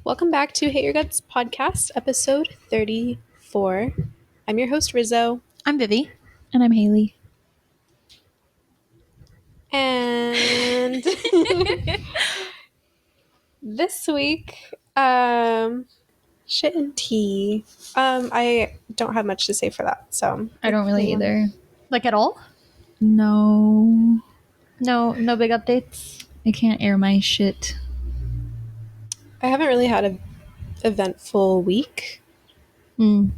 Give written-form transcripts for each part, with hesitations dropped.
Welcome back to Hate Your Guts podcast, episode 34. I'm your host, Rizzo. I'm Vivi. And I'm Haley. And this week, shit and tea. I don't have much to say for that, so. I don't really either. Like at all? No. No big updates? I can't air my shit. I haven't really had an eventful week. Just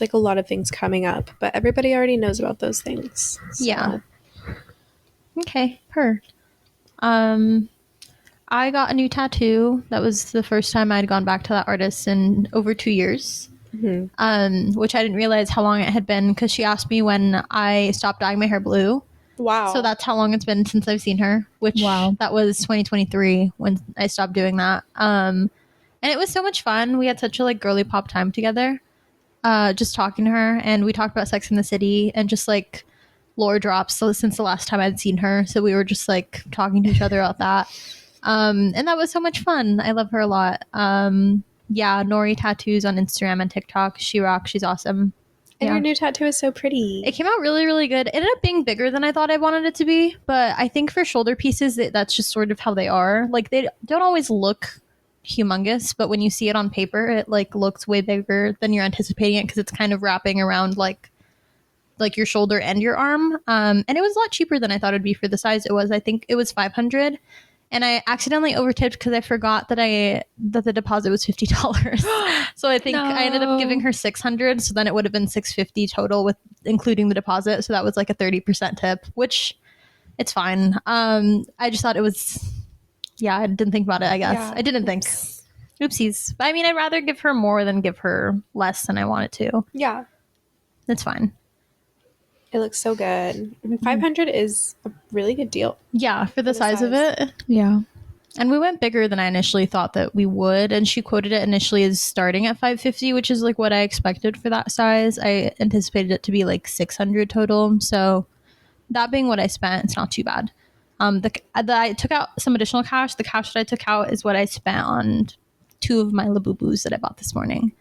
like a lot of things coming up, but everybody already knows about those things. So. Yeah. Okay, I got a new tattoo. That was the first time I'd gone back to that artist in over 2 years. Mm-hmm. Which I didn't realize how long it had been because she asked me when I stopped dyeing my hair blue. Wow. So that's how long it's been since I've seen her, which that was 2023 when I stopped doing that. And it was so much fun. We had such a girly pop time together, just talking to her, and we talked about Sex in the City and just lore drops since the last time I'd seen her. So we were just talking to each other about that. And that was so much fun. I love her a lot. Yeah, Nori Tattoos on Instagram and TikTok. She rocks. She's awesome. And your new tattoo is so pretty. It came out really, really good. It ended up being bigger than I thought I wanted it to be. But I think for shoulder pieces, that's just sort of how they are. They don't always look humongous, but when you see it on paper, it looks way bigger than you're anticipating it because it's kind of wrapping around your shoulder and your arm. And it was a lot cheaper than I thought it'd be for the size it was. I think it was $500. And I accidentally overtipped because I forgot that the deposit was $50. So I think I ended up giving her $600. So then it would have been $650 total with including the deposit. So that was a 30% tip, which it's fine. I just thought it was, I didn't think about it, I guess. Yeah. I didn't think. Oopsies. But I mean, I'd rather give her more than give her less than I wanted to. Yeah. That's fine. It looks so good. $500 is a really good deal. Yeah, for the size of it. Yeah. And we went bigger than I initially thought that we would. And she quoted it initially as starting at $550, which is what I expected for that size. I anticipated it to be $600 total. So that being what I spent, it's not too bad. I took out some additional cash. The cash that I took out is what I spent on 2 of my labubus that I bought this morning.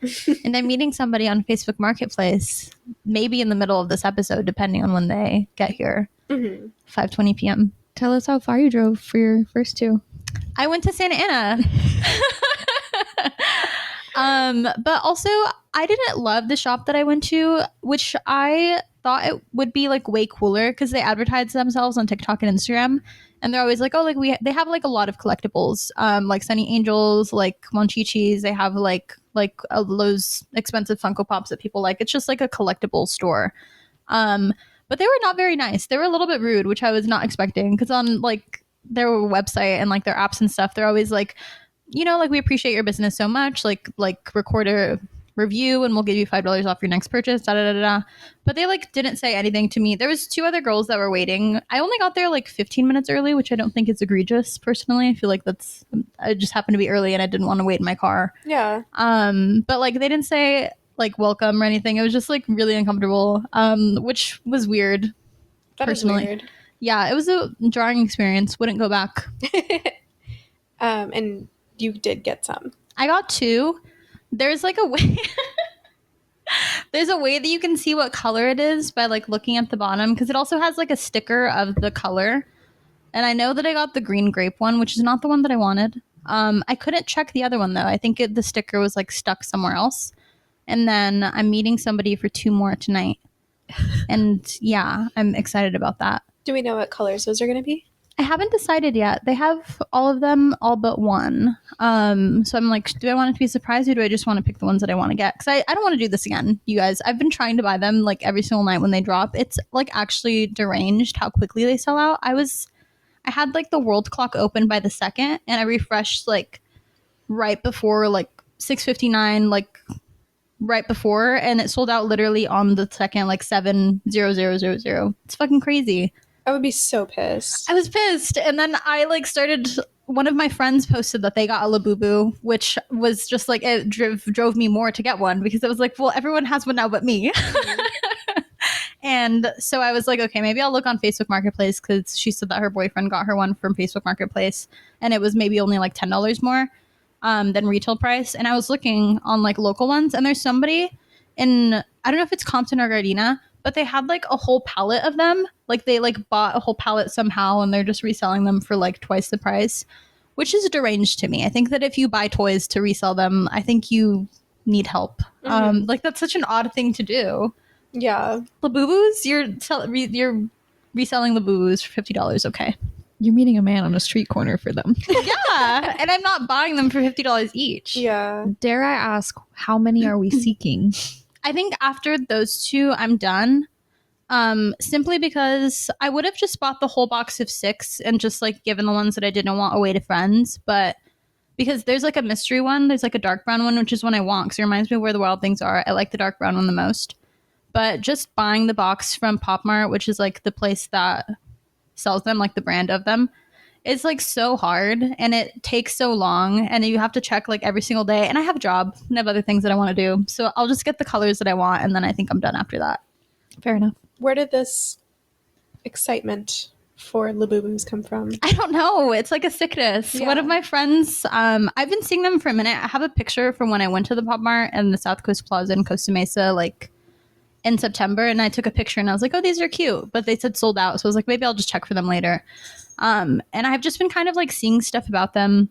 And I'm meeting somebody on Facebook Marketplace, maybe in the middle of this episode, depending on when they get here. 5:20 p.m. Tell us how far you drove for your first 2. I went to Santa Ana. But also, I didn't love the shop that I went to, which I thought it would be way cooler because they advertise themselves on TikTok and Instagram. And they're always they have a lot of collectibles, Sunny Angels, Monchichis. They have those expensive Funko Pops that people like. It's just a collectible store. But they were not very nice. They were a little bit rude, which I was not expecting because on their website and their apps and stuff, they're always we appreciate your business so much. Record a review and we'll give you $5 off your next purchase. Da da da da. But they didn't say anything to me. There was 2 other girls that were waiting. I only got there 15 minutes early, which I don't think is egregious. Personally, I feel I just happened to be early and I didn't want to wait in my car. Yeah. But they didn't say welcome or anything. It was just really uncomfortable, which was weird. That personally. Is weird. Yeah, it was a jarring experience. Wouldn't go back. And you did get some. I got 2. There's a way. There's a way that you can see what color it is by looking at the bottom because it also has a sticker of the color. And I know that I got the green grape one, which is not the one that I wanted. I couldn't check the other one though. I think the sticker was stuck somewhere else. And then I'm meeting somebody for 2 more tonight. And yeah, I'm excited about that. Do we know what colors those are going to be? I haven't decided yet. They have all of them, all but one. So I'm do I want it to be a surprise or do I just want to pick the ones that I want to get? Because I don't want to do this again, you guys. I've been trying to buy them every single night when they drop. It's actually deranged how quickly they sell out. I had the world clock open by the second and I refreshed right before 6:59 right before and it sold out literally on the second 7:00. It's fucking crazy. I would be so pissed. I was pissed. And then I started, one of my friends posted that they got a labubu, which was just it drove me more to get one because it was well, everyone has one now but me. And so I was like, okay, maybe I'll look on Facebook Marketplace because she said that her boyfriend got her one from Facebook Marketplace and it was maybe only like $10 more than retail price. And I was looking on like local ones and there's somebody in, I don't know if it's Compton or Gardena, but they had like a whole pallet of them. Like they like bought a whole pallet somehow and they're just reselling them for like twice the price, which is deranged to me. I think that if you buy toys to resell them, I think you need help. Like that's such an odd thing to do. Yeah. Labubus, you're reselling labubus for $50. Okay. You're meeting a man on a street corner for them. Yeah, and I'm not buying them for $50 each. Yeah. Dare I ask, how many are we seeking? I think after those two, I'm done. Simply because I would have just bought the whole box of 6 and just like given the ones that I didn't want away to friends, but because there's like a mystery one, there's like a dark brown one, which is one I want because it reminds me of Where the Wild Things Are. I like the dark brown one the most. But just buying the box from Pop Mart, which is like the place that sells them, like the brand of them, is like so hard and it takes so long and you have to check like every single day. And I have a job and I have other things that I want to do. So I'll just get the colors that I want and then I think I'm done after that. Fair enough. Where did this excitement for labubus come from? I don't know. It's like a sickness. Yeah. One of my friends, I've been seeing them for a minute. I have a picture from when I went to the Pop Mart and the South Coast Plaza in Costa Mesa, like in September, and I took a picture and I was like, oh, these are cute, but they said sold out, so I was like, maybe I'll just check for them later. And I've just been kind of like seeing stuff about them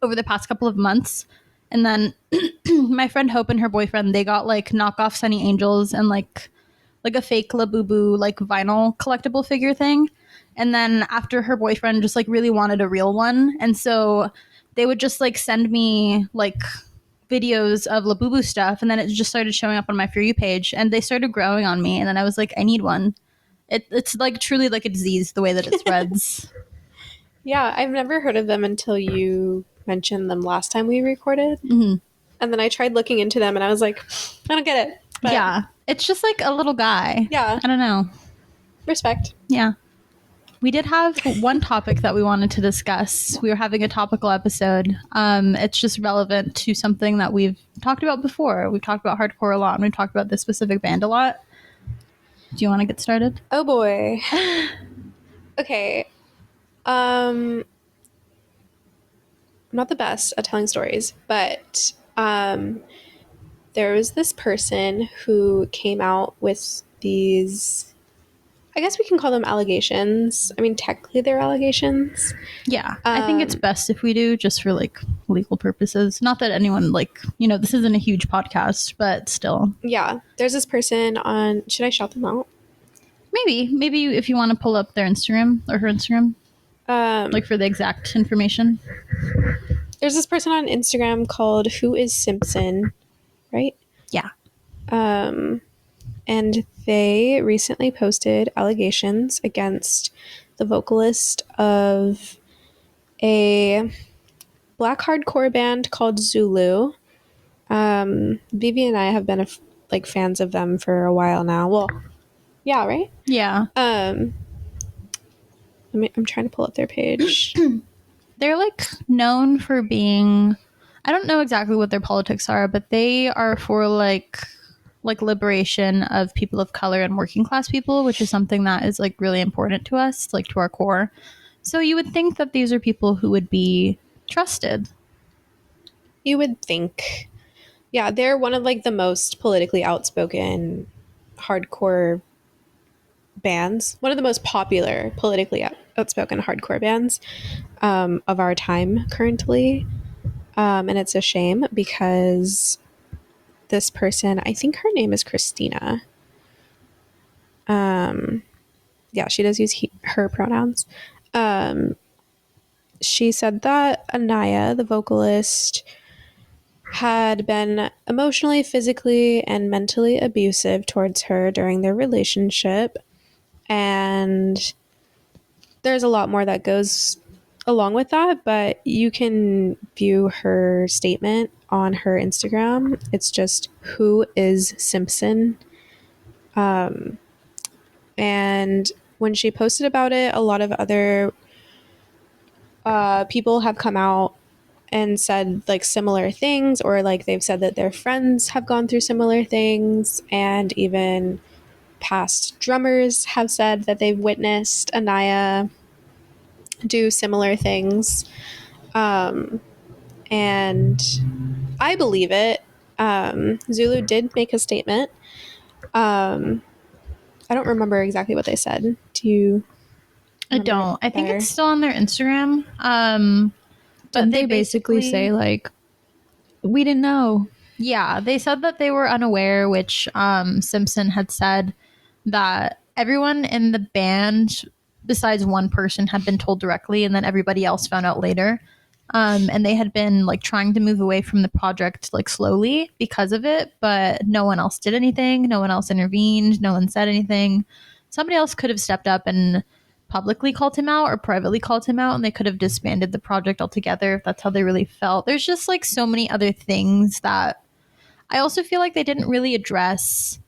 over the past couple of months, and then my friend Hope and her boyfriend, they got like knockoff Sunny Angels and like a fake Labubu like vinyl collectible figure thing, and then after her boyfriend just like really wanted a real one, and so they would just like send me like videos of Labubu stuff, and then it just started showing up on my For You page and they started growing on me, and then I was like, I need one. It's like truly like a disease the way that it spreads. Yeah, I've never heard of them until you mentioned them last time we recorded. Mm-hmm. And then I tried looking into them and I was like, I don't get it. But Yeah, it's just like a little guy. Yeah. I don't know. Respect. Yeah. We did have one topic that we wanted to discuss. We were having a topical episode. It's just relevant to something that we've talked about before. We've talked about hardcore a lot, and we've talked about this specific band a lot. Do you want to get started? Oh boy. Okay. I'm not the best at telling stories, but there was this person who came out with these, I guess we can call them allegations. I mean, technically they're allegations. Yeah, I think it's best if we do, just for like legal purposes. Not that anyone like, this isn't a huge podcast, but still. Yeah, there's this person on, should I shout them out? Maybe if you want to pull up their Instagram or her Instagram, like for the exact information. There's this person on Instagram called Who Is Simpson, right? Yeah. And they recently posted allegations against the vocalist of a black hardcore band called Zulu. Vivi and I have been fans of them for a while now. Well, yeah, right? Yeah. I'm trying to pull up their page. They're like known for being, I don't know exactly what their politics are, but they are for like liberation of people of color and working class people, which is something that is like really important to us, like to our core. So you would think that these are people who would be trusted. You would think. Yeah, they're one of like the most politically outspoken hardcore bands, one of the most popular politically outspoken hardcore bands of our time currently. And it's a shame because this person, I think her name is Christina. Yeah, she does use her pronouns. She said that Anaya, the vocalist, had been emotionally, physically, and mentally abusive towards her during their relationship. And there's a lot more that goes along with that, but you can view her statement on her Instagram. It's just Who Is Simpson. And when she posted about it, a lot of other people have come out and said like similar things, or like they've said that their friends have gone through similar things, and even past drummers have said that they've witnessed Anaya do similar things. And I believe it. Zulu did make a statement. I don't remember exactly what they said. Do you I remember don't. I think better? it's still on their Instagram. But Didn't they basically say, like, we didn't know? Yeah, they said that they were unaware, which Simpson had said that everyone in the band, besides one person, had been told directly, and then everybody else found out later. And they had been like trying to move away from the project like slowly because of it, but no one else did anything. No one else intervened. No one said anything. Somebody else could have stepped up and publicly called him out or privately called him out, and they could have disbanded the project altogether if that's how they really felt. There's just like so many other things that I also feel like they didn't really address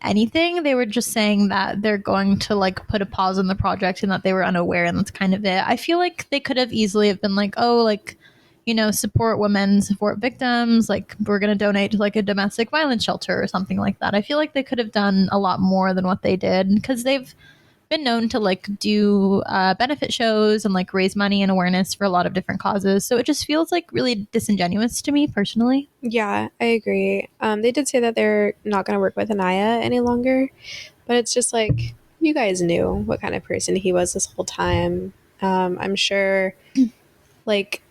anything. They were just saying that they're going to like put a pause on the project and that they were unaware, and that's kind of it. I feel like they could have easily have been like, oh, like, you know, support women, support victims, like we're going to donate to like a domestic violence shelter or something like that. I feel like they could have done a lot more than what they did, because they've been known to like do benefit shows and like raise money and awareness for a lot of different causes. So it just feels like really disingenuous to me personally. Yeah, I agree. They did say that they're not going to work with Anaya any longer, but it's just like, you guys knew what kind of person he was this whole time. I'm sure, like,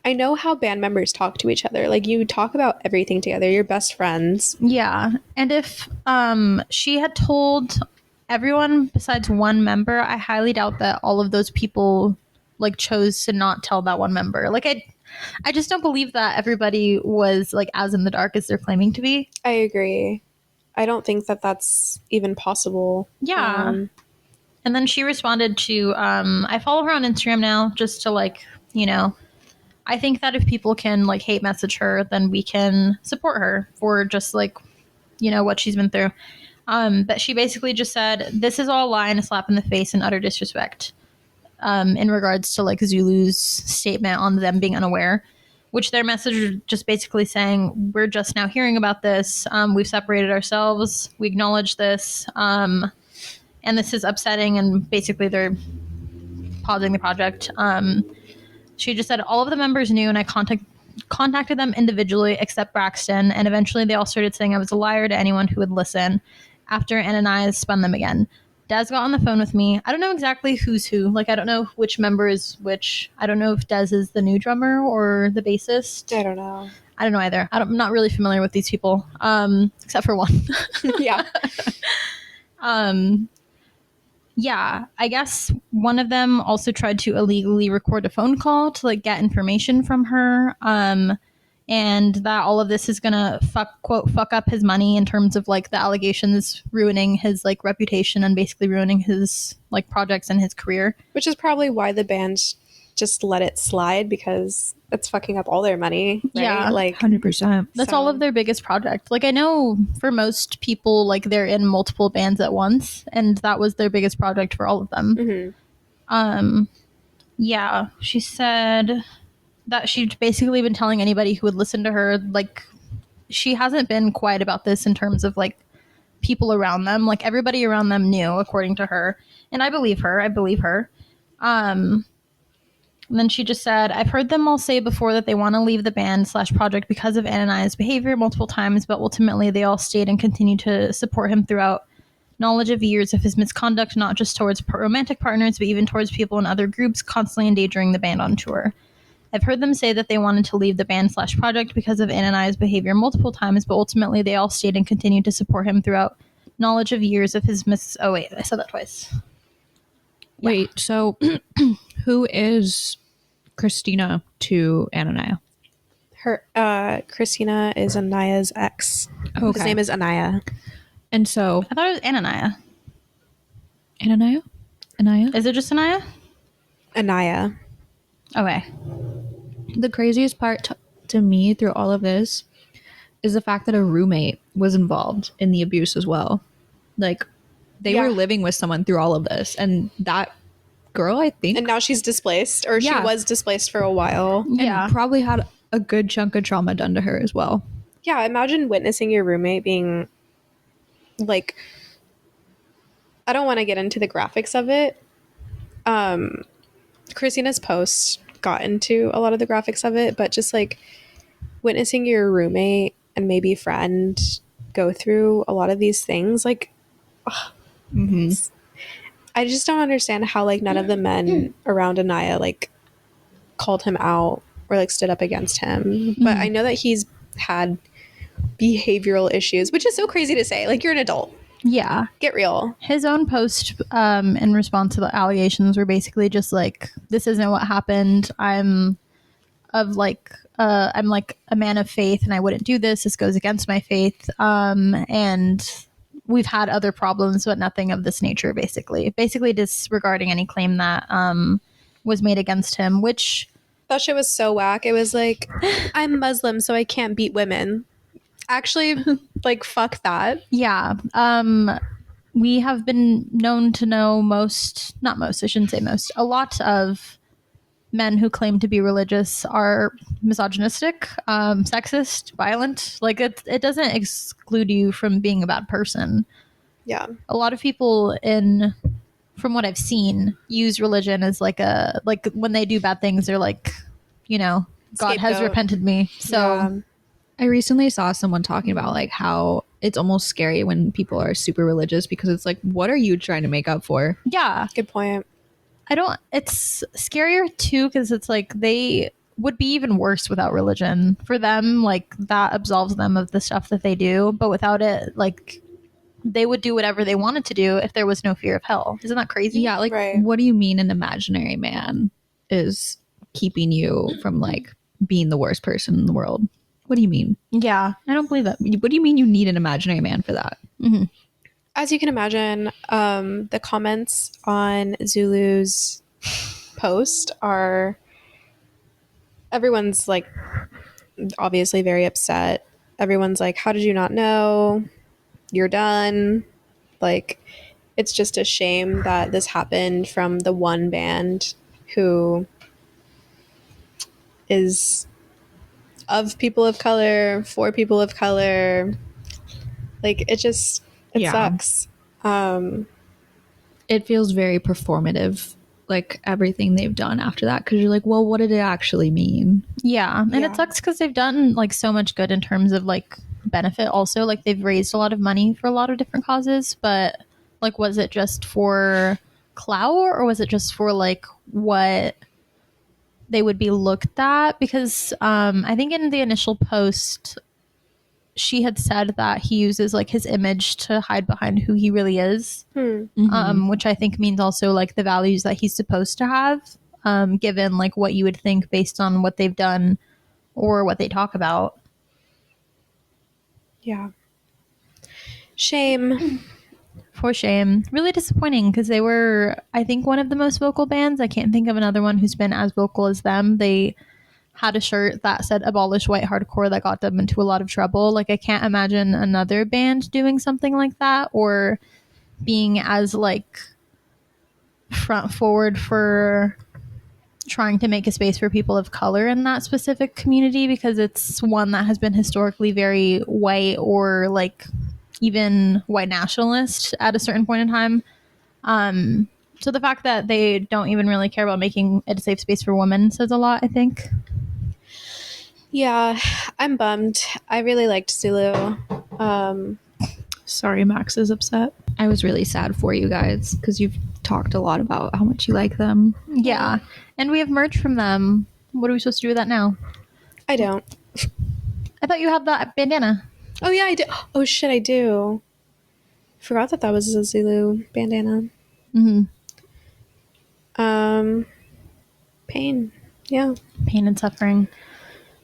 I know how band members talk to each other. Like, you talk about everything together. You're best friends. Yeah. And if she had told everyone besides one member, I highly doubt that all of those people like chose to not tell that one member. Like I just don't believe that everybody was like as in the dark as they're claiming to be. I agree. I don't think that that's even possible. Yeah. And then she responded to I follow her on Instagram now just to like, you know, I think that if people can like hate message her, then we can support her for just like, you know, what she's been through. But she basically just said, this is all a lie and a slap in the face and utter disrespect in regards to like Zulu's statement on them being unaware, which their message is just basically saying, we're just now hearing about this. We've separated ourselves. We acknowledge this. And this is upsetting. And basically they're pausing the project. She just said, all of the members knew, and I contacted them individually except Braxton, and eventually they all started saying I was a liar to anyone who would listen after Ananias spun them again. Des got on the phone with me. I don't know exactly who's who. Like, I don't know which member is which. I don't know if Des is the new drummer or the bassist. I don't know. I don't know either. I'm not really familiar with these people, except for one. Yeah. Yeah, I guess one of them also tried to illegally record a phone call to like get information from her. And that all of this is gonna fuck up his money in terms of like the allegations ruining his like reputation and basically ruining his like projects and his career. Which is probably why the band just let it slide, because it's fucking up all their money. Right? Yeah, like 100%. That's So- all of their biggest project. Like I know for most people, like they're in multiple bands at once, and that was their biggest project for all of them. Mhm. Yeah, she said that she'd basically been telling anybody who would listen to her, like she hasn't been quiet about this in terms of like people around them. Like everybody around them knew, according to her, and I believe her. And then she just said, I've heard them all say before that they want to leave the band / project because of Ananias' behavior multiple times, but ultimately they all stayed and continued to support him throughout knowledge of years of his misconduct, not just towards romantic partners, but even towards people in other groups, constantly endangering the band on tour. I've heard them say that they wanted to leave the band / project because of Ananias' behavior multiple times, but ultimately they all stayed and continued to support him throughout knowledge of years of his Oh, wait, I said that twice. Wait, so who is Christina to Anania? Her Christina is Anaya's ex. Okay. His name is Anaya. And so I thought it was Anania. Anania? Anaya? Is it just Anaya? Anaya. Okay. The craziest part to me through all of this is the fact that a roommate was involved in the abuse as well. Like, they Yeah. were living with someone through all of this, and that girl, I think, And now she's displaced, or Yeah. she was displaced for a while. Yeah. and probably had a good chunk of trauma done to her as well. Yeah, imagine witnessing your roommate being like I don't want to get into the graphics of it. Christina's post got into a lot of the graphics of it, but just like witnessing your roommate and maybe friend go through a lot of these things, like I just don't understand how like none of the men around Anaya like called him out or like stood up against him. But I know that he's had behavioral issues, which is so crazy to say. Like, you're an adult. Yeah. Get real. His own post in response to the allegations were basically just like, this isn't what happened. I'm like a man of faith and I wouldn't do this. This goes against my faith. And we've had other problems, but nothing of this nature, basically disregarding any claim that was made against him, which That shit was so whack. It was like, I'm Muslim, so I can't beat women. Actually, like, fuck that. yeah. We have been known to know a lot of men who claim to be religious are misogynistic, sexist, violent. Like it doesn't exclude you from being a bad person. Yeah. A lot of people from what I've seen, use religion as like when they do bad things, they're like, God has Scapegoat. repented me. So Yeah. I recently saw someone talking about like how it's almost scary when people are super religious because it's like, what are you trying to make up for? yeah, Good point. it's scarier too because it's like they would be even worse without religion. For them, like that absolves them of the stuff that they do, but without it, like they would do whatever they wanted to do if there was no fear of hell. Isn't that crazy? Yeah, like Right. what do you mean an imaginary man is keeping you from like being the worst person in the world? What do you mean? Yeah, I don't believe that. What do you mean you need an imaginary man for that? As you can imagine, the comments on Zulu's post are, everyone's like obviously very upset. Everyone's like, how did you not know? You're done. Like, it's just a shame that this happened from the one band who is of people of color, for people of color. Like, it Yeah. sucks. It feels very performative, like everything they've done after that, because you're like, well, what did it actually mean? Yeah, and Yeah. it sucks because they've done like so much good in terms of like benefit. Also, like they've raised a lot of money for a lot of different causes, but like, was it just for clout or was it just for like what they would be looked at? Because I think in the initial post, she had said that he uses like his image to hide behind who he really is, which I think means also like the values that he's supposed to have, given like what you would think based on what they've done or what they talk about. Yeah. Shame. For shame. Really disappointing because they were, I think, one of the most vocal bands. I can't think of another one who's been as vocal as them. They had a shirt that said abolish white hardcore that got them into a lot of trouble. Like I can't imagine another band doing something like that or being as like front forward for trying to make a space for people of color in that specific community, because it's one that has been historically very white or like even white nationalist at a certain point in time. So the fact that they don't even really care about making it a safe space for women says a lot, I think. Yeah, I'm bummed. I really liked Zulu. Sorry, Max is upset. I was really sad for you guys because you've talked a lot about how much you like them. Yeah. And we have merch from them. What are we supposed to do with that now? I don't. I thought you had that bandana. Oh, yeah, I do. Oh, shit, I do. Forgot that was a Zulu bandana. Pain. Yeah. Pain and suffering.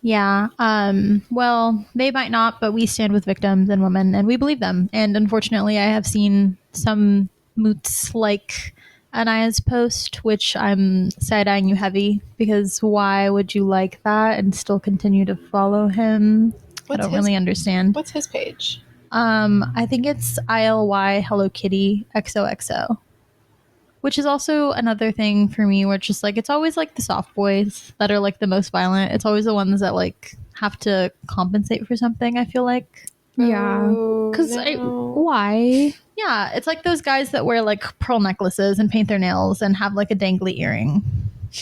Yeah. Well, they might not, but we stand with victims and women and we believe them. And unfortunately, I have seen some moots like Anaya's post, which I'm side-eyeing you heavy because why would you like that and still continue to follow him? I don't really understand. What's his page? I think it's ILY Hello Kitty XOXO. Which is also another thing for me where it's just like, it's always like the soft boys that are like the most violent. It's always the ones that like have to compensate for something, I feel like. Yeah. Oh, Because no. why? Yeah, it's like those guys that wear like pearl necklaces and paint their nails and have like a dangly earring.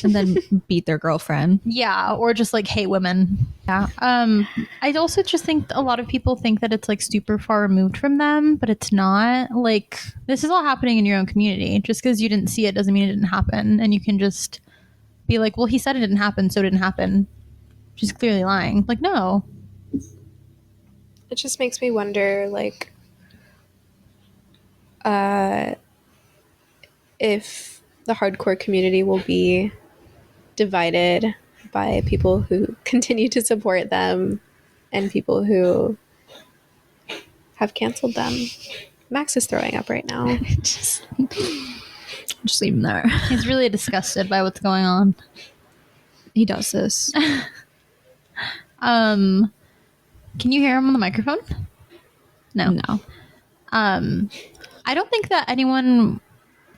And then beat their girlfriend. Yeah, or just like hate women. Yeah. I also just think a lot of people think that it's like super far removed from them, but it's not. Like, this is all happening in your own community. Just because you didn't see it doesn't mean it didn't happen. And you can just be like, well, he said it didn't happen, so it didn't happen. She's clearly lying. Like, no. It just makes me wonder, like, if the hardcore community will be divided by people who continue to support them and people who have canceled them. Max is throwing up right now. Just leave him there. He's really disgusted by what's going on. He does this. Can you hear him on the microphone? No. I don't think that anyone...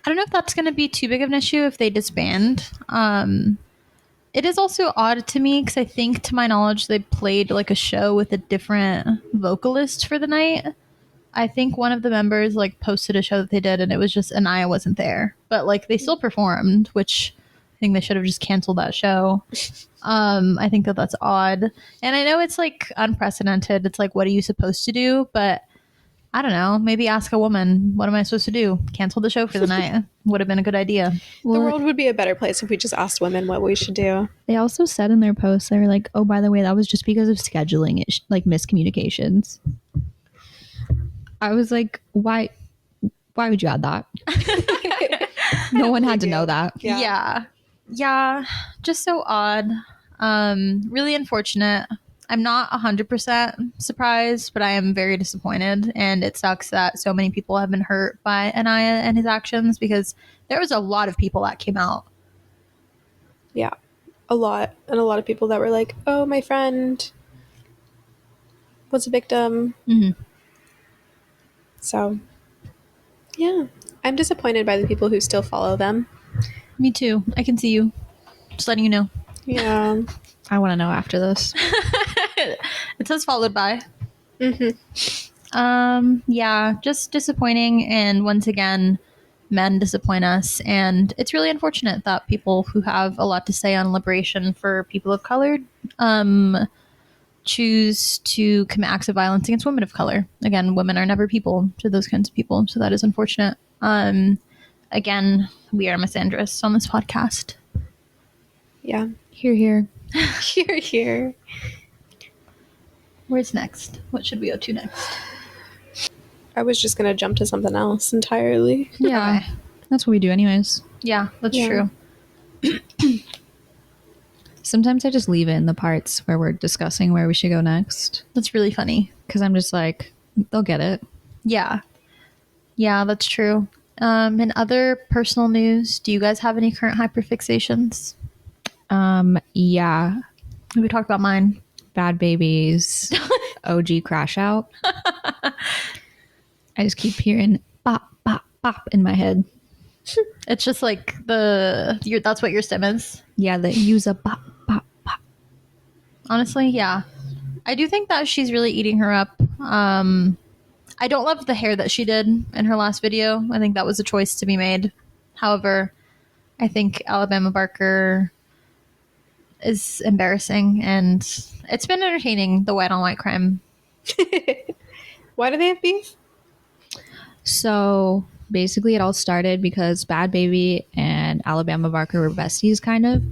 I don't know if that's going to be too big of an issue if they disband. It is also odd to me because I think, to my knowledge, they played like a show with a different vocalist for the night. I think one of the members like posted a show that they did and it was just Anaya wasn't there. But like they still performed, which I think they should have just canceled that show. I think that that's odd. And I know it's like unprecedented. It's like, what are you supposed to do? But I don't know. Maybe ask a woman, what am I supposed to do? Cancel the show for the night. Would have been a good idea. The world would be a better place if we just asked women what we should do. They also said in their post, they were like, oh, by the way, that was just because of scheduling, like miscommunications. I was like, why would you add that? No one had to know that. Yeah. Just so odd. Really unfortunate. I'm not 100% surprised, but I am very disappointed. And it sucks that so many people have been hurt by Anaya and his actions because there was a lot of people that came out. Yeah, a lot. And a lot of people that were like, oh, my friend was a victim. Mm-hmm. So, yeah. I'm disappointed by the people who still follow them. Me too. I can see you. Just letting you know. Yeah. I want to know after this. It says followed by. Mm-hmm. Yeah, just disappointing. And once again, men disappoint us. And it's really unfortunate that people who have a lot to say on liberation for people of color choose to commit acts of violence against women of color. Again, women are never people to those kinds of people. So that is unfortunate. Again, we are misandrous on this podcast. Yeah. Here. Here. Where's next? What should we go to next? I was just going to jump to something else entirely. Yeah. Okay. That's what we do anyways. Yeah, that's true. Sometimes I just leave in the parts where we're discussing where we should go next. That's really funny. Because I'm just like, they'll get it. Yeah. Yeah, that's true. In other personal news, do you guys have any current hyperfixations? Yeah. We talked about mine. Bhad Babies. OG Crash Out. I just keep hearing bop, bop, bop in my head. It's just like that's what your stem is. Yeah, the use a bop, bop, bop. Honestly, yeah. I do think that she's really eating her up. I don't love the hair that she did in her last video. I think that was a choice to be made. However, I think Alabama Barker is embarrassing, and it's been entertaining, the white on white crime. Why do they have beef? So basically it all started because Bhad Baby and Alabama Barker were besties, kind of.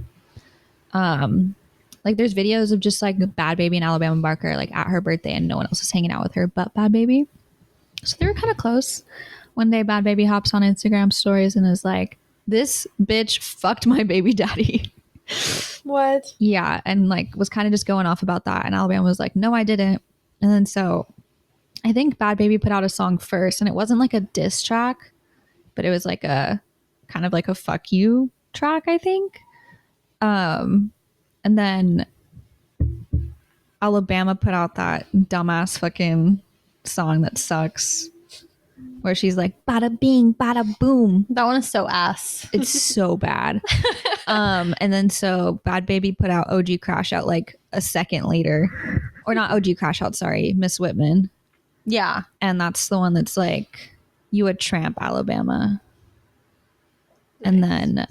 Like there's videos of just like Bhad Baby and Alabama Barker like at her birthday and no one else is hanging out with her but Bhad Baby. So they were kind of close. One day Bhad Baby hops on Instagram stories and is like, this bitch fucked my baby daddy. What? Yeah, and like was kind of just going off about that, and Alabama was like, no, I didn't. And then so I think Bhad Baby put out a song first, and it wasn't like a diss track, but it was like a kind of like a fuck you track, I think. And then Alabama put out that dumbass fucking song that sucks, where she's like bada bing bada boom. That one is so ass. It's so bad. And then so Bhad Baby put out OG Crash Out like a second later, or not OG Crash Out, sorry, Miss Whitman. Yeah. And that's the one that's like You a Tramp, Alabama. And then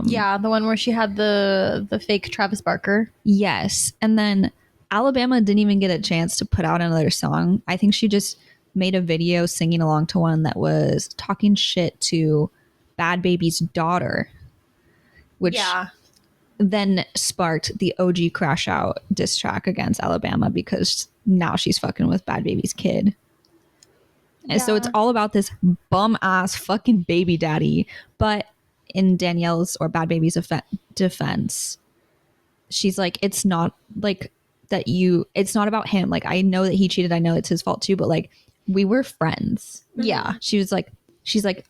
Yeah, the one where she had the fake Travis Barker. yes. And then Alabama didn't even get a chance to put out another song. I think she just made a video singing along to one that was talking shit to Bad Baby's daughter, which then sparked the OG Crash Out diss track against Alabama because now she's fucking with Bad Baby's kid. And so it's all about this bum ass fucking baby daddy. But in Danielle's or Bad Baby's defense, she's like, it's not like that it's not about him. Like, I know that he cheated. I know it's his fault too, but like, we were friends. Yeah. She's like,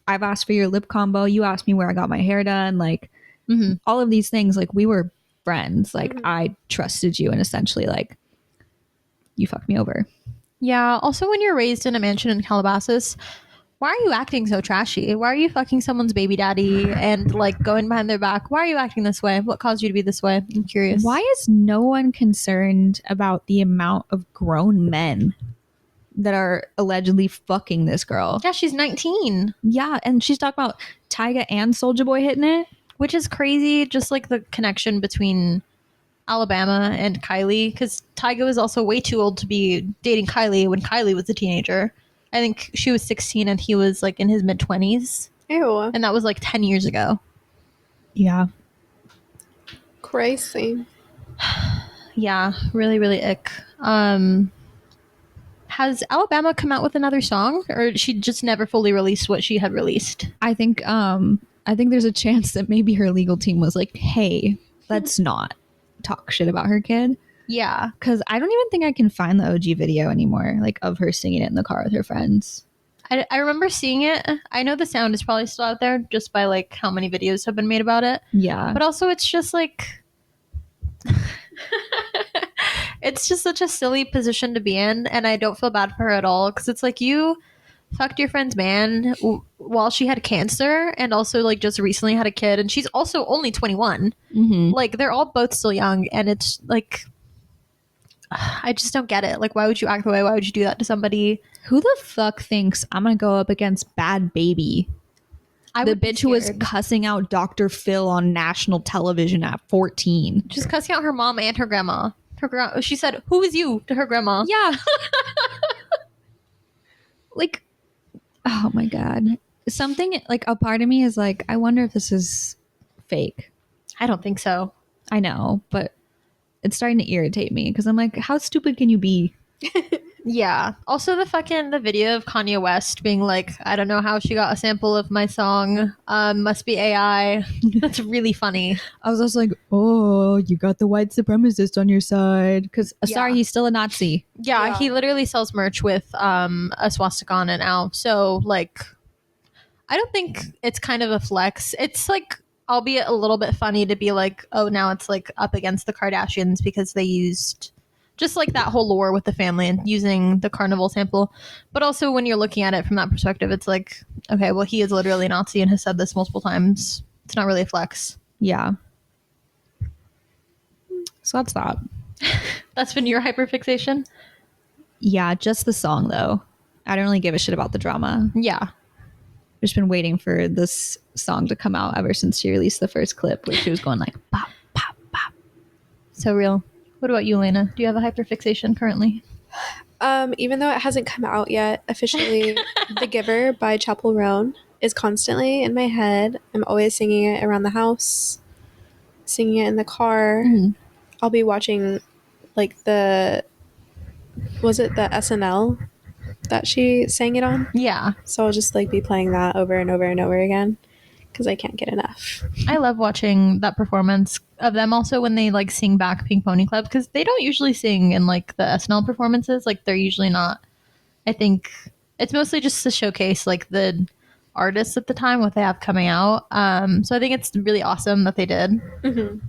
I've asked for your lip combo. You asked me where I got my hair done. Like, all of these things, like, we were friends. Like, I trusted you, and essentially, like, you fucked me over. Yeah. Also, when you're raised in a mansion in Calabasas, why are you acting so trashy? Why are you fucking someone's baby daddy and like going behind their back? Why are you acting this way? What caused you to be this way? I'm curious. Why is no one concerned about the amount of grown men that are allegedly fucking this girl? Yeah, she's 19. Yeah, and she's talking about Tyga and Soulja Boy hitting it, which is crazy. Just like the connection between Alabama and Kylie, because Tyga was also way too old to be dating Kylie when Kylie was a teenager. I think she was 16 and he was like in his mid-20s. Ew. And that was like 10 years ago. Yeah. Crazy. Yeah, really, really ick. Has Alabama come out with another song, or she just never fully released what she had released? I think there's a chance that maybe her legal team was like, hey, let's not talk shit about her kid. Yeah. Because I don't even think I can find the OG video anymore, like, of her singing it in the car with her friends. I remember seeing it. I know the sound is probably still out there just by like how many videos have been made about it. Yeah. But also it's just like it's just such a silly position to be in, and I don't feel bad for her at all, because it's like, you fucked your friend's man while she had cancer, and also like just recently had a kid, and she's also only 21. Like, they're all both still young, and it's like, I just don't get it. Like, why would you act the way? Why would you do that to somebody? Who the fuck thinks I'm gonna go up against Bad Baby? The bitch who was cussing out Dr. Phil on national television at 14. Just cussing out her mom and her grandma. She said, "Who is you?" to her grandma. Yeah. Like, oh my God. Something, like, a part of me is like, I wonder if this is fake. I don't think so. I know, but it's starting to irritate me because I'm like, how stupid can you be? Yeah. Also, the video of Kanye West being like, I don't know how she got a sample of my song. Must be AI. That's really funny. I was also like, oh, you got the white supremacist on your side. Because, sorry, he's still a Nazi. Yeah, he literally sells merch with a swastika on it now. So, like, I don't think it's kind of a flex. It's like, albeit a little bit funny to be like, oh, now it's like up against the Kardashians because they used just like that whole lore with the family and using the carnival sample. But also, when you're looking at it from that perspective, it's like, okay, well, he is literally a Nazi and has said this multiple times. It's not really a flex. Yeah. So that's that. That's been your hyperfixation? Yeah, just the song, though. I don't really give a shit about the drama. Yeah. I've just been waiting for this song to come out ever since she released the first clip where she was going like, pop, pop, pop. So real. What about you, Lena? Do you have a hyperfixation currently? Even though it hasn't come out yet officially, The Giver by Chapel Roan is constantly in my head. I'm always singing it around the house, singing it in the car. I'll be watching like was it the SNL that she sang it on? Yeah. So I'll just like be playing that over and over and over again because I can't get enough. I love watching that performance of them also when they like sing back Pink Pony Club, because they don't usually sing in like the SNL performances. Like, they're usually not. I think it's mostly just to showcase like the artists at the time, what they have coming out. So I think it's really awesome that they did.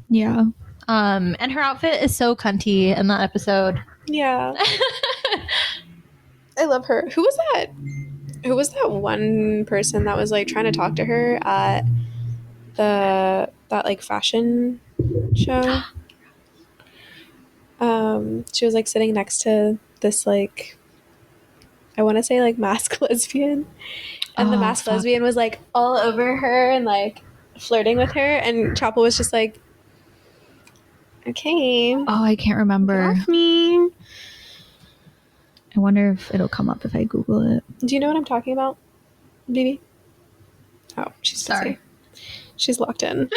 Yeah. And her outfit is so cunty in that episode. Yeah. I love her. Who was that? Who was that one person that was like trying to talk to her at that like fashion show? She was like sitting next to this like I want to say like masked lesbian, and the Oh, masked fuck. lesbian was like all over her and like flirting with her, and Chapel was just like, okay, Oh, I can't get remember. off me. I wonder if it'll come up if I Google it. Do you know what I'm talking about, Bibi? Oh, she's busy. Sorry. She's locked in.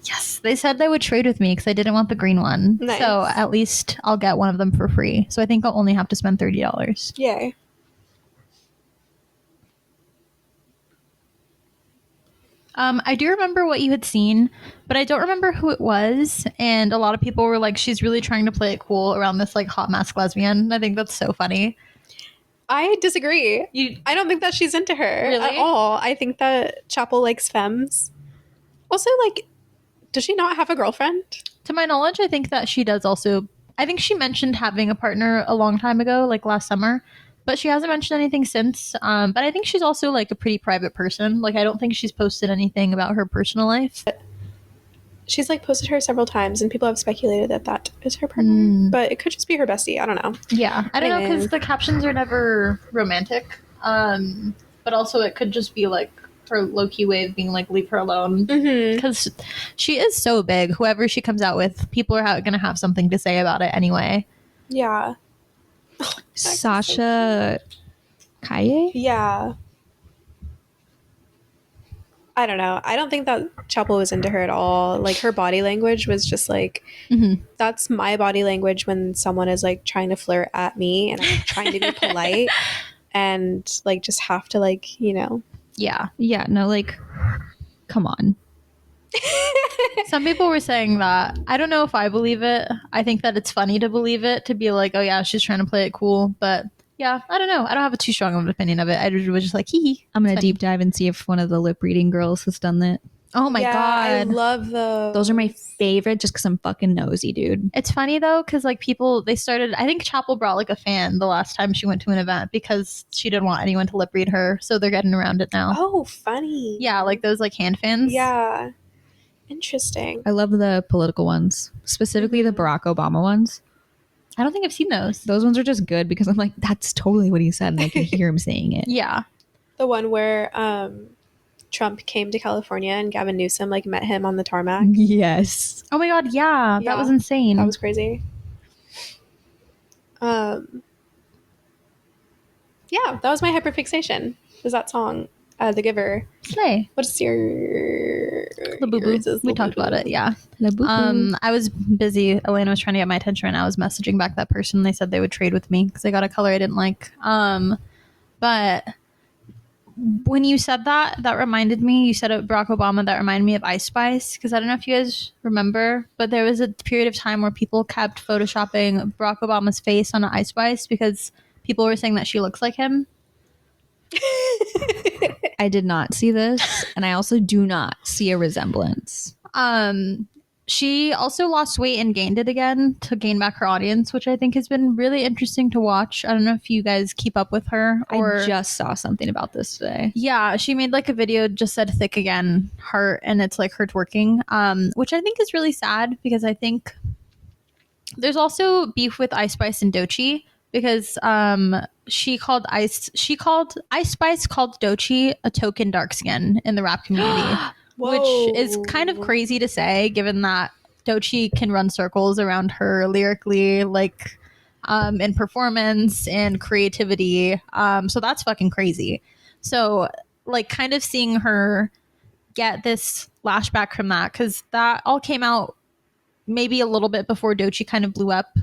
Yes, they said they would trade with me because I didn't want the green one. Nice. So at least I'll get one of them for free. So I think I'll only have to spend $30. Yay. I do remember what you had seen, but I don't remember who it was. And a lot of people were like, she's really trying to play it cool around this like hot mask lesbian. I think that's so funny. I disagree. I don't think that she's into her at all. I think that Chapel likes femmes. Also, like, does she not have a girlfriend? To my knowledge, I think that she does also. I think she mentioned having a partner a long time ago, like last summer, but she hasn't mentioned anything since. But I think she's also like a pretty private person. Like, I don't think she's posted anything about her personal life. She's like posted her several times, and people have speculated that that is her partner. But it could just be her bestie. I don't know. Yeah, I don't know, because the captions are never romantic. But also it could just be like her low-key way of being like, leave her alone. Because she is so big. Whoever she comes out with, people are going to have something to say about it anyway. Yeah. Sasha Kaye? Yeah. I don't know. I don't think that Chapel was into her at all. Like, her body language was just like, that's my body language when someone is like trying to flirt at me and I'm trying to be polite and like just have to like, you know. Yeah. Yeah, no, like, come on. Some people were saying that. I don't know if I believe it. I think that it's funny to believe it, to be like, oh yeah, she's trying to play it cool. But yeah, I don't know. I don't have a too strong of an opinion of it. I was just like, hee hee. I'm going to deep dive and see if one of the lip reading girls has done that. Oh my Yeah, I God. love those. Those are my favorite just because I'm fucking nosy, dude. It's funny though, because like people, they started, I think Chapel brought like a fan the last time she went to an event because she didn't want anyone to lip read her. So they're getting around it now. Oh, funny. Yeah, like those like hand fans. Yeah. Interesting. I love the political ones, specifically the Barack Obama ones. I don't think I've seen those. Those ones are just good because I'm like, that's totally what he said, and I can hear him saying it. Yeah. The one where Trump came to California and Gavin Newsom like met him on the tarmac. Yes. Oh my God, yeah. Yeah. That was insane. That was crazy. Yeah, that was my hyperfixation. Was that song, The Giver? Slay. What's your Labubu. We talked about it, yeah. Labubu. I was busy. Elena was trying to get my attention and I was messaging back that person. They said they would trade with me because they got a color I didn't like. But when you said that, that reminded me, you said Barack Obama, that reminded me of Ice Spice, because I don't know if you guys remember, but there was a period of time where people kept photoshopping Barack Obama's face on Ice Spice because people were saying that she looks like him. I did not see this, and I also do not see a resemblance. She also lost weight and gained it again to gain back her audience, which I think has been really interesting to watch. I don't know if you guys keep up with her. Or I just saw something about this today. yeah, she made like a video, just said thick again, heart, and it's like her twerking, which I think is really sad because I think there's also beef with Ice Spice and Doechii because Ice Spice called Doechii a token dark skin in the rap community. Which is kind of crazy to say, given that Doechii can run circles around her lyrically, like in performance and creativity. So that's fucking crazy. So, like, kind of seeing her get this flashback from that, because that all came out maybe a little bit before Doechii kind of blew up.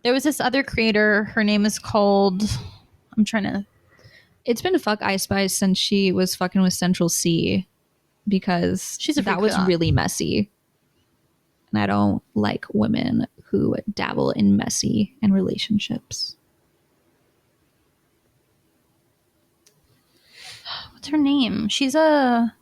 There was this other creator. Her name is called... It's been fuck Ice Spice since she was fucking with Central C. Because that was really messy. And I don't like women who dabble in messy and relationships. What's her name? She's another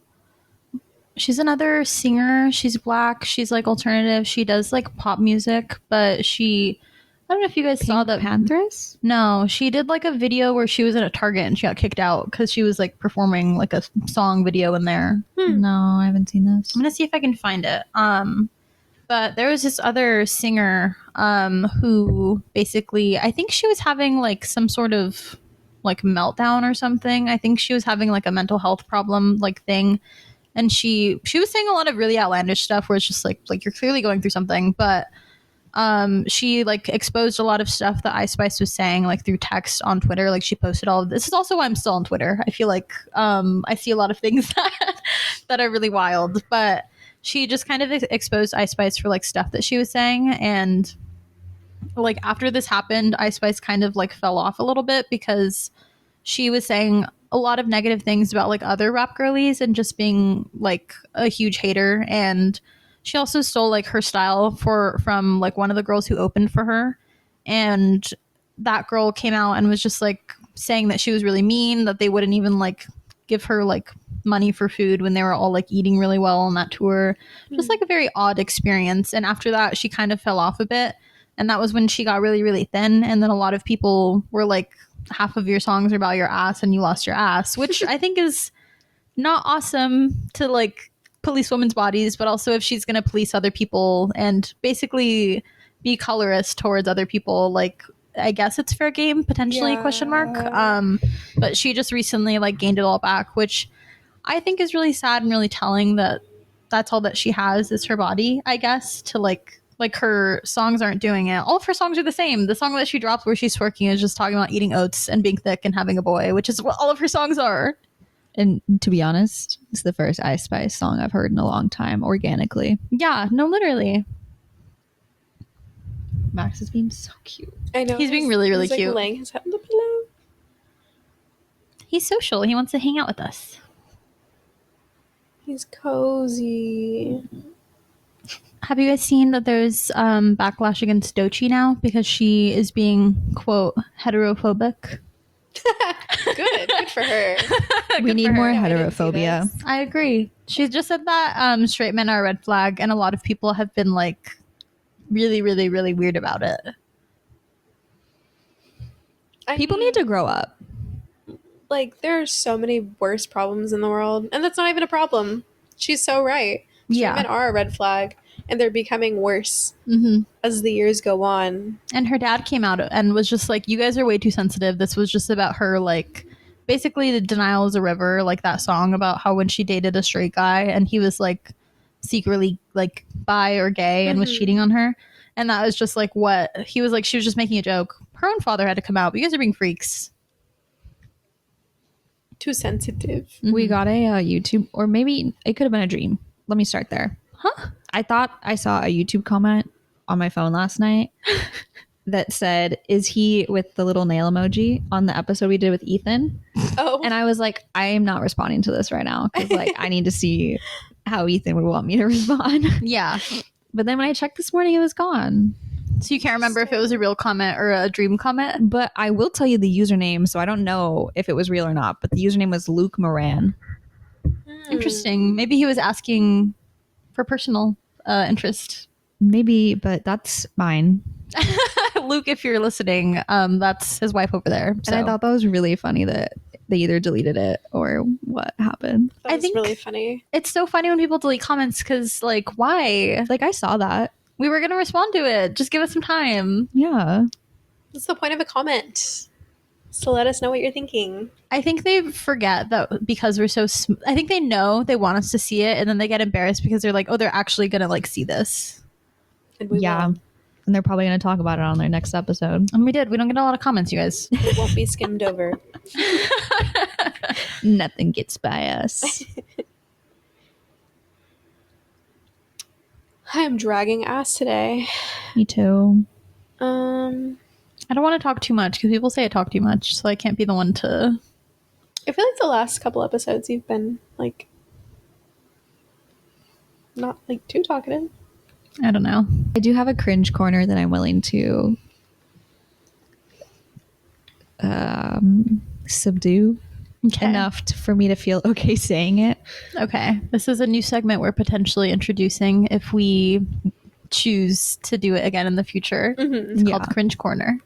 singer. She's black. She's like alternative. She does like pop music, but I don't know if you guys saw that. Panthers? No, she did like a video where she was at a Target and she got kicked out because she was like performing like a song video in there. No, I haven't seen this. I'm gonna see if I can find it. But there was this other singer. who basically, I think she was having like some sort of like meltdown or something. I think she was having like a mental health problem like thing, and she was saying a lot of really outlandish stuff where it's just like you're clearly going through something. But she like exposed a lot of stuff that Ice Spice was saying like through text on Twitter. Like she posted all of this. Is also why I'm still on Twitter. I feel like I see a lot of things that are really wild, but she just kind of exposed Ice Spice for like stuff that she was saying. And like after this happened, Ice Spice kind of like fell off a little bit because she was saying a lot of negative things about like other rap girlies and just being like a huge hater. And she also stole like her style from like one of the girls who opened for her. And that girl came out and was just like saying that she was really mean, that they wouldn't even like give her like money for food when they were all like eating really well on that tour. Just like a very odd experience. And after that, she kind of fell off a bit. And that was when she got really, really thin. And then a lot of people were like, half of your songs are about your ass and you lost your ass, which I think is not awesome to like police women's bodies, but also if she's going to police other people and basically be colorist towards other people, like I guess it's fair game potentially, question mark. But she just recently like gained it all back, which I think is really sad and really telling that that's all that she has is her body, I guess, to like her songs aren't doing it. All of her songs are the same. The song that she dropped where she's twerking is just talking about eating oats and being thick and having a boy, which is what all of her songs are. And to be honest, it's the first Ice Spice song I've heard in a long time organically. Yeah, no, literally. Max is being so cute. I know. He's being really, really he's, cute. Like, laying his head on the pillow. He's social. He wants to hang out with us. He's cozy. Have you guys seen that there's backlash against Doechii now because she is being, quote, heterophobic? Good for her. We need more Yeah, I didn't see heterophobia. this. I agree. She just said that straight men are a red flag, and a lot of people have been like really, really, really weird about it. People need to grow up. Like, there are so many worse problems in the world, and that's not even a problem. She's so right. Yeah. Men are a red flag, and they're becoming worse Mm-hmm. as the years go on. And her dad came out and was just like, you guys are way too sensitive. This was just about her, like, basically the Denial is a River, like that song about how when she dated a straight guy and he was like secretly like bi or gay and was cheating on her. And that was just like what he was like, she was just making a joke. Her own father had to come out, but you guys are being freaks. Too sensitive. We got a YouTube, or maybe it could have been a dream. Let me start there. Huh? I thought I saw a YouTube comment on my phone last night that said, "Is he with the little nail emoji on the episode we did with Ethan?" Oh. And I was like, I am not responding to this right now because like I need to see how Ethan would want me to respond. Yeah. But then when I checked this morning, it was gone. So you can't remember if it was a real comment or a dream comment? But I will tell you the username, so I don't know if it was real or not. But the username was Luke Moran. Interesting. Maybe he was asking for personal interest. Maybe, but that's mine. Luke, if you're listening, that's his wife over there. So. And I thought that was really funny that they either deleted it or what happened. That I was think- really funny. It's so funny when people delete comments because, like, why? Like, I saw that. We were going to respond to it. Just give us some time. Yeah. That's the point of a comment. So let us know what you're thinking. I think they forget that because we're so... I think they know they want us to see it, and then they get embarrassed because they're like, oh, they're actually going to, like, see this. And we Yeah. won't. And they're probably going to talk about it on their next episode. And we did. We don't get a lot of comments, you guys. It won't be skimmed over. Nothing gets by us. I am dragging ass today. Me too. I don't want to talk too much because people say I talk too much, so I can't be the one to... I feel like the last couple episodes you've been like not like too talkative. I don't know. I do have a cringe corner that I'm willing to subdue Okay. enough for me to feel okay saying it. Okay. This is a new segment we're potentially introducing if we choose to do it again in the future. It's Yeah. called Cringe Corner.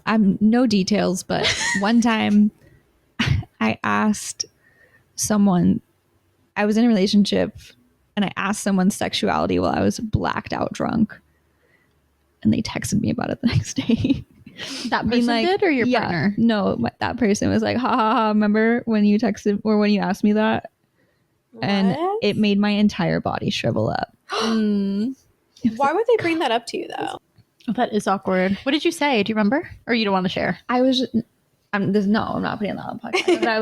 I'm no details, but one time I asked someone, I was in a relationship and I asked someone's sexuality while I was blacked out drunk. And they texted me about it the next day. That person did, or your partner? No, that person was like, ha ha ha, remember when you texted or when you asked me that? And it made my entire body shrivel up. Why would they bring that up to you, though? That is awkward. What did you say? Do you remember? Or you don't want to share? I was just, I'm not putting that on the podcast. But I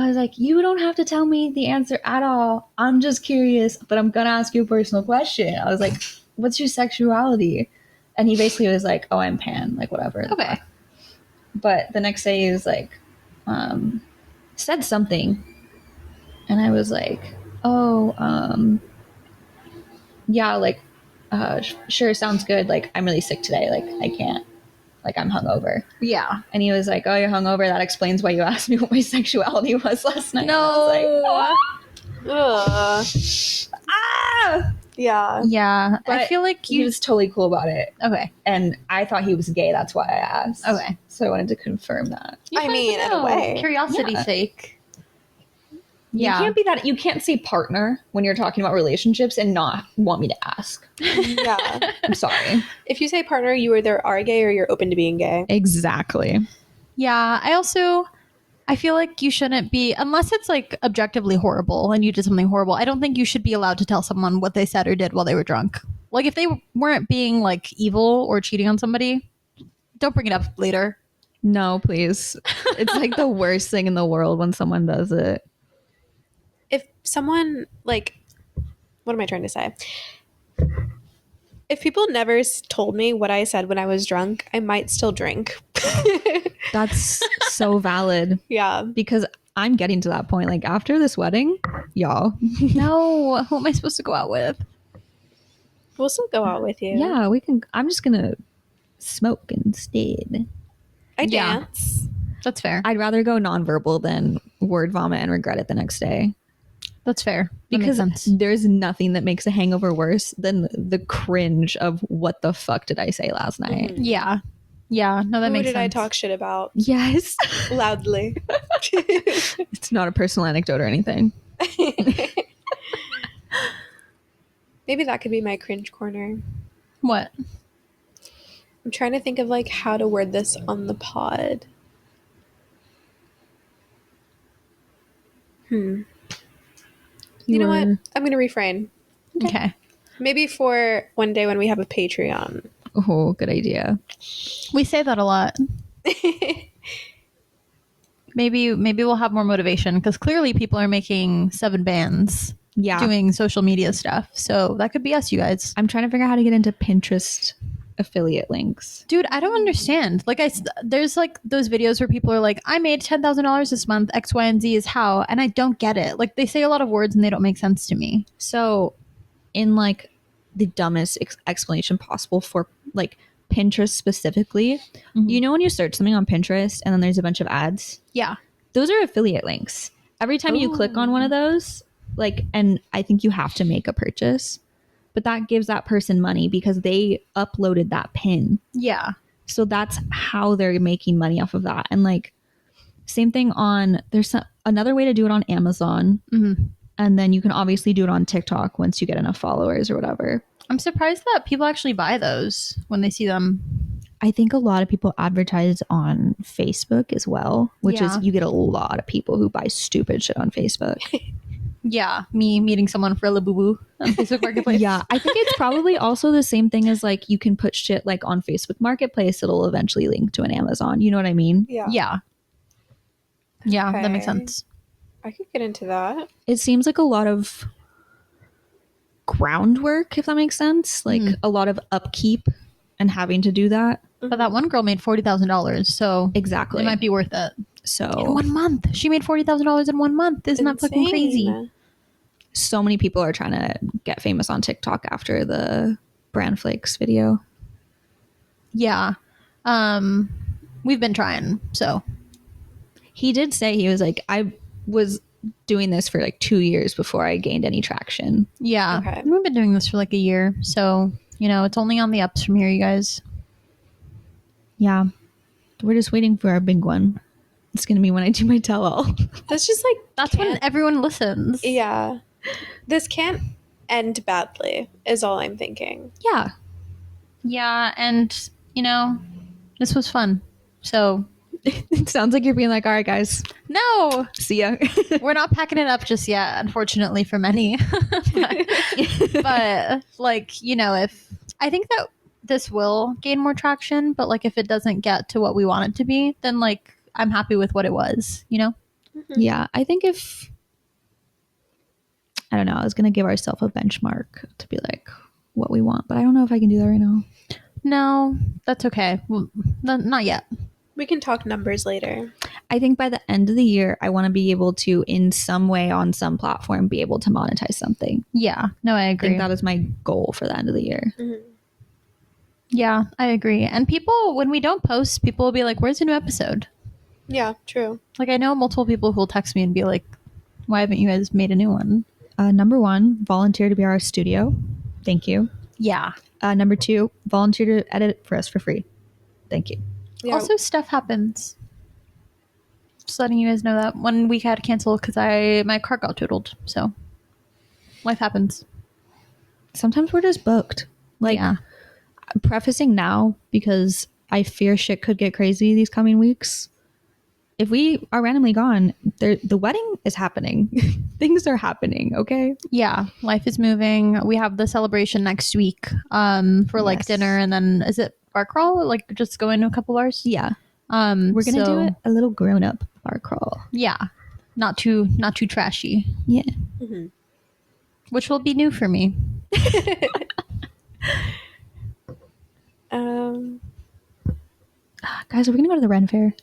was like, you don't have to tell me the answer at all. I'm just curious, but I'm going to ask you a personal question. I was like, what's your sexuality? And he basically was like, oh, I'm pan, like whatever. Okay. But the next day he was like, said something. And I was like, oh, yeah, like, sure, sounds good. Like, I'm really sick today. Like, I can't. Like, I'm hungover. Yeah. And he was like, oh, you're hungover? That explains why you asked me what my sexuality was last night. No. And I Ugh. was like, ah! Yeah. Yeah. But I feel like he was totally cool about it. Okay. And I thought he was gay. That's why I asked. Okay. So I wanted to confirm that. I mean, in a way. Curiosity's Yeah. sake. You can't can't say partner when you're talking about relationships and not want me to ask. Yeah. I'm sorry. If you say partner, you either are gay or you're open to being gay. Exactly. Yeah. I feel like you shouldn't be, unless it's like objectively horrible and you did something horrible, I don't think you should be allowed to tell someone what they said or did while they were drunk. Like if they weren't being like evil or cheating on somebody, don't bring it up later. No, please. It's like the worst thing in the world when someone does it. If someone, like, what am I trying to say? If people never told me what I said when I was drunk, I might still drink. That's so valid. Yeah. Because I'm getting to that point. Like after this wedding, y'all. No. Who am I supposed to go out with? We'll still go out with you. Yeah, we can. I'm just going to smoke instead. I Yeah. dance. That's fair. I'd rather go nonverbal than word vomit and regret it the next day. That's fair. That makes Because sense. there's nothing that makes a hangover worse than the cringe of what the fuck did I say last night? Mhm. Yeah. Yeah. No, that Who makes did sense. I talk shit about? Yes. Loudly. It's not a personal anecdote or anything. Maybe that could be my cringe corner. What? I'm trying to think of like how to word this on the pod. You know what? I'm going to refrain. Okay. Maybe for one day when we have a Patreon. Oh, good idea. We say that a lot. Maybe we'll have more motivation because clearly people are making 7 bands Yeah. doing social media stuff. So that could be us, you guys. I'm trying to figure out how to get into Pinterest affiliate links. Dude, I don't understand. Like there's like those videos where people are like, I made $10,000 this month. X, Y, and Z is how. And I don't get it. Like they say a lot of words and they don't make sense to me. So in like the dumbest explanation possible for like Pinterest specifically, you know when you search something on Pinterest and then there's a bunch of ads? Yeah. Those are affiliate links. Every time you click on one of those, like, and I think you have to make a purchase, but that gives that person money because they uploaded that pin. Yeah. So that's how they're making money off of that. And like, same thing on, there's another way to do it on Amazon. Mm-hmm. And then you can obviously do it on TikTok once you get enough followers or whatever. I'm surprised that people actually buy those when they see them. I think a lot of people advertise on Facebook as well, which Yeah. is you get a lot of people who buy stupid shit on Facebook. Yeah. Me meeting someone for a labubu on Facebook Marketplace. Yeah, I think it's probably also the same thing as like you can put shit like on Facebook Marketplace. It'll eventually link to an Amazon. You know what I mean? Yeah. Yeah. Yeah. That makes Okay. sense. I could get into that. It seems like a lot of groundwork, if that makes sense. Like a lot of upkeep and having to do that. But that one girl made $40,000. So Exactly. it might be worth it. So In 1 month. She made $40,000 in 1 month. Isn't that fucking crazy? Insane. so many people are trying to get famous on TikTok after the bran flakes video. Yeah. We've been trying. So He did say, he was like, I was doing this for like 2 years before I gained any traction. yeah. Okay. We've been doing this for like a year. So, you know, it's only on the ups from here, you guys. Yeah. We're just waiting for our big one. It's going to be when I do my tell-all. That's just like That's when everyone listens. yeah. This can't end badly, is all I'm thinking. Yeah. Yeah, and this was fun. So It sounds like you're being like, all right, guys, no, see ya. we're not packing it up just yet, unfortunately for many. but if I think that this will gain more traction, but like if it doesn't get to what we want it to be, then like I'm happy with what it was. Yeah, I think if I don't know, I was gonna give ourselves a benchmark to be like what we want, but I don't know if I can do that right now. No, that's okay. Well, not yet. We can talk numbers later. I think by the end of the year, I want to be able to, in some way on some platform, be able to monetize something. Yeah, no, I I agree. think that is my goal for the end of the year. Mm-hmm. Yeah, I agree. And people, when we don't post, people will be like, "Where's the new episode?" Yeah, true. Like I know multiple people who will text me and be like, "Why haven't you guys made a new one?" Number 1, volunteer to be our studio. Thank you. Yeah. Number 2, volunteer to edit for us for free. Thank you. Yeah. Also, stuff happens. Just letting you guys know that 1 week I had to cancel because my car got totaled. So life happens. Sometimes we're just booked. Like, Yeah. prefacing now because I fear shit could get crazy these coming weeks. If we are randomly gone, the wedding is happening. Things are happening, okay? Yeah, life is moving. We have the celebration next week for like Yes. dinner, and then is it bar crawl? Like just go into a couple bars. Yeah. We're gonna do it a little grown up bar crawl. Yeah, not too trashy, Yeah. Mm-hmm. which will be new for me. Guys, are we gonna go to the Ren Fair?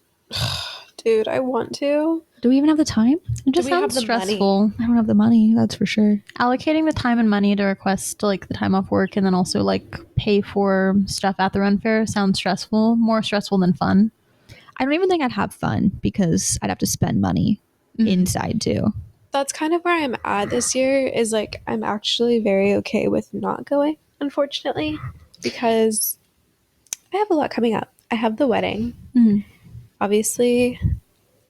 Dude, I want to. Do we even have the time? It just we have sounds the money? stressful. I don't have the money, that's for sure. Allocating the time and money to request like the time off work and then also like pay for stuff at the run fair sounds stressful. More stressful than fun. I don't even think I'd have fun because I'd have to spend money inside too. That's kind of where I'm at this year, is like I'm actually very okay with not going, unfortunately, because I have a lot coming up. I have the wedding. Mhm. Obviously,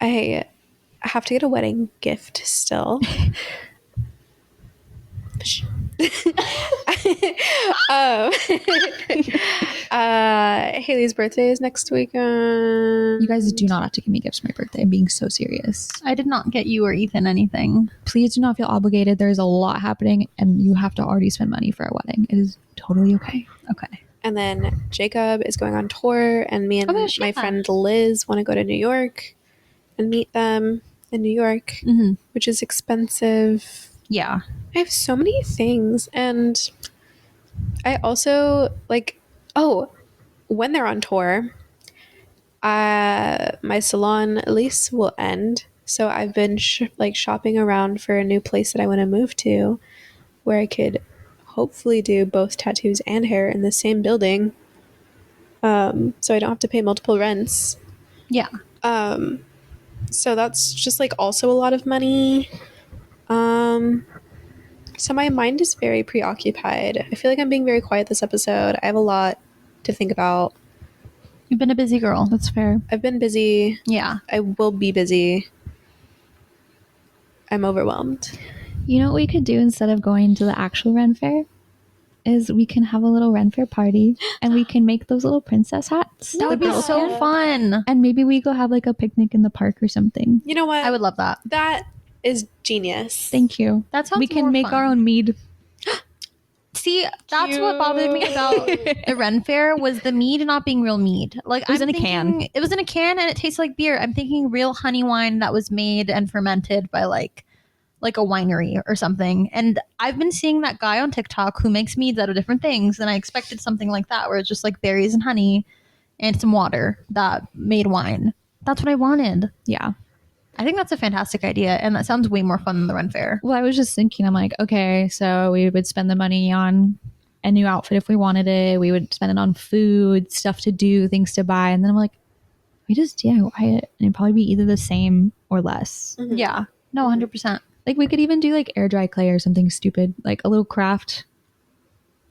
I have to get a wedding gift still. um, Haley's birthday is next weekend. You guys do not have to give me gifts for my birthday. I'm being so serious. I did not get you or Ethan anything. Please do not feel obligated. There's a lot happening and you have to already spend money for a wedding. It is totally okay. Okay. And then Jacob is going on tour, and me and Oh, gosh, my yeah. friend Liz want to go to New York and meet them in New York, Mm-hmm. which is expensive. Yeah. I have so many things, and I also like, oh, when they're on tour, my salon lease will end, so I've been shopping around for a new place that I want to move to, where I could hopefully do both tattoos and hair in the same building, so I don't have to pay multiple rents. Yeah. So that's just like also a lot of money. So my mind is very preoccupied. I feel like I'm being very quiet this episode. I have a lot to think about. You've been a busy girl. That's fair. I've been busy. Yeah. I will be busy. I'm overwhelmed. You know what we could do instead of going to the actual Ren Fair? Is we can have a little Ren Fair party and we can make those little princess hats. That would be girls so can. fun. And maybe we go have like a picnic in the park or something. You know what? I would love that. That is genius. Thank you. That sounds We can more make fun. our own mead. See, that's what bothered me about the Ren Fair was the mead not being real mead. Like It was in a can. It was in a can and it tastes like beer. I'm thinking real honey wine that was made and fermented by like a winery or something. And I've been seeing that guy on TikTok who makes meads out of different things, and I expected something like that where it's just like berries and honey and some water that made wine. That's what I wanted. Yeah. I think that's a fantastic idea, and that sounds way more fun than the Ren Fair. Well, I was just thinking, I'm like, okay, so we would spend the money on a new outfit if we wanted it. We would spend it on food, stuff to do, things to buy. And then I'm like, we just DIY it. And it'd probably be either the same or less. Mhm. Yeah. No, 100%. Like we could even do like air dry clay or something stupid, like a little craft.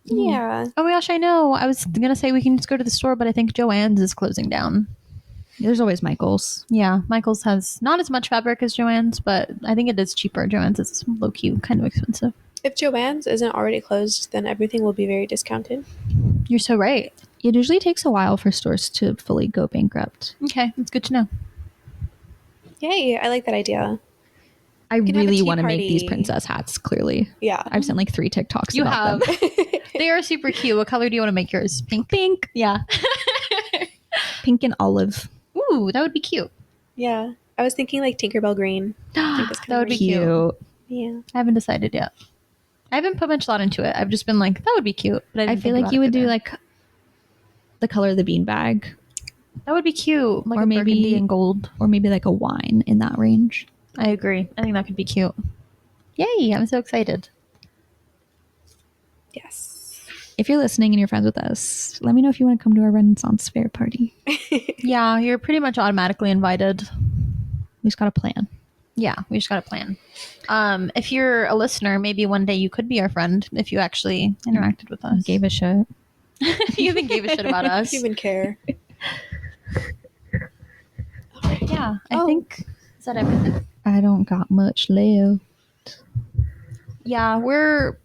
Yeah. Oh my gosh, I know. I was going to say we can just go to the store, but I think Joann's is closing down. There's always Michael's. Yeah, Michael's has not as much fabric as Joann's, but I think it is cheaper. Joann's is low-key kind of expensive. If Joann's isn't already closed, then everything will be very discounted. You're so right. It usually takes a while for stores to fully go bankrupt. Okay, that's good to know. Yay, I like that idea. I can have a really tea want to make these party. princess hats, clearly. Yeah. I've sent like 3 TikToks You about have. them. They are super cute. What color do you want to make yours? Pink? Pink. Yeah. Pink and olive. Ooh, that would be cute. Yeah. I was thinking like Tinkerbell green. I think that's That kinda would be pretty. cute. Yeah. I haven't decided yet. I haven't put much thought into it. I've just been like, that would be cute. But I didn't feel think like about you it would do further. like the color of the beanbag, That would be cute. Like Or a maybe- burgundy and gold. or maybe like a wine in that range. I agree. I think that could be cute. Yay, I'm so excited. Yes. If you're listening and you're friends with us, let me know if you want to come to our Renaissance Fair party. Yeah, you're pretty much automatically invited. We just got a plan. Yeah, we just got a plan. If you're a listener, maybe one day you could be our friend if you actually interacted with us. Gave a shit. If you even gave a shit about us. If you even care. Yeah, I Oh. think is that everything. I don't got much left. Yeah, we're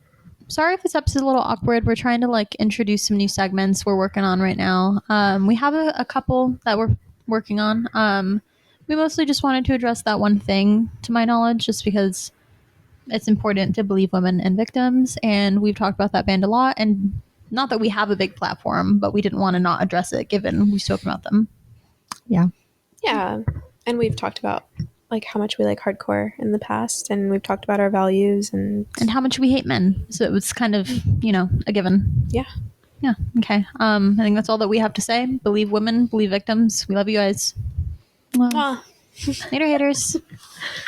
sorry if this episode's a little awkward. We're trying to like introduce some new segments we're working on right now. We have a couple that we're working on. We mostly just wanted to address that one thing, to my knowledge, just because it's important to believe women and victims, and we've talked about that band a lot. And not that we have a big platform, but we didn't want to not address it given we spoke about them. Yeah. Yeah. And we've talked about like how much we like hardcore in the past, and we've talked about our values and And how much we hate men. So it was kind of, a given. yeah. Yeah. Okay. I think that's all that we have to say. Believe women, believe victims. We love you guys. Well, Ah. Later, haters.